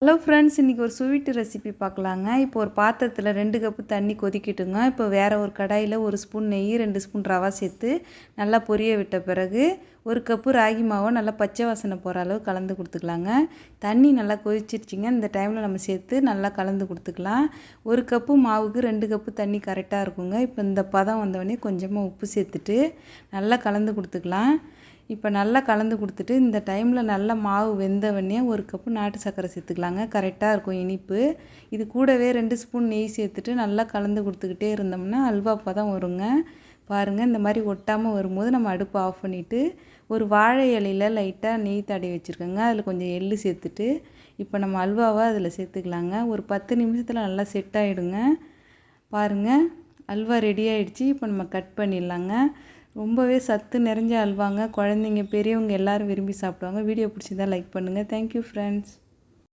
Hello friends, இன்றைக்கி ஒரு sweet recipe பார்க்கலாங்க. இப்போ ஒரு பாத்திரத்தில் 2 கப்பு தண்ணி கொதிக்கட்டுங்க. இப்போ வேறு ஒரு கடாயில் 1 ஸ்பூன் நெய், 2 ஸ்பூன் ரவா சேர்த்து நல்லா பொரிய விட்ட பிறகு 1 கப்பு ராகி மாவை நல்லா பச்சை வாசனை போகிற அளவு கலந்து கொடுத்துக்கலாங்க. தண்ணி நல்லா கொதிச்சிருச்சிங்க. இந்த டைமில் நம்ம சேர்த்து நல்லா கலந்து கொடுத்துக்கலாம். 1 கப்பு மாவுக்கு 2 கப்பு தண்ணி கரெக்டாக இருக்குங்க. இப்போ இந்த பதம் வந்தோடனே கொஞ்சமாக உப்பு சேர்த்துட்டு நல்லா கலந்து கொடுத்துக்கலாம். இப்போ நல்லா கலந்து கொடுத்துட்டு இந்த டைமில் நல்லா மாவு வெந்தவொடனே 1 கப்பு நாட்டு சர்க்கரை சேர்த்துக்கலாங்க. கரெக்டாக இருக்கும் இனிப்பு. இது கூடவே 2 ஸ்பூன் நெய் சேர்த்துட்டு நல்லா கலந்து கொடுத்துக்கிட்டே இருந்தோம்னா அல்வா பதம் வருங்க. பாருங்கள், இந்த மாதிரி ஒட்டாமல் வரும்போது நம்ம அடுப்பை ஆஃப் பண்ணிவிட்டு ஒரு வாழை இலையில் லைட்டாக நெய் தடவி வச்சுருக்கோங்க. அதில் கொஞ்சம் எள்ளு சேர்த்துட்டு இப்போ நம்ம அல்வாவை அதில் சேர்த்துக்கலாங்க. ஒரு 10 நிமிஷத்தில் நல்லா செட் ஆகிடுங்க. பாருங்கள், அல்வா ரெடி ஆகிடுச்சு. இப்போ நம்ம கட் பண்ணிடலாங்க. ரொம்பவே சத்து நிறைஞ்ச அல்வாங்க. குழந்தைங்க பெரியவங்க எல்லோரும் விரும்பி சாப்பிடுவாங்க. வீடியோ பிடிச்சிருந்தா லைக் பண்ணுங்கள். Thank you friends.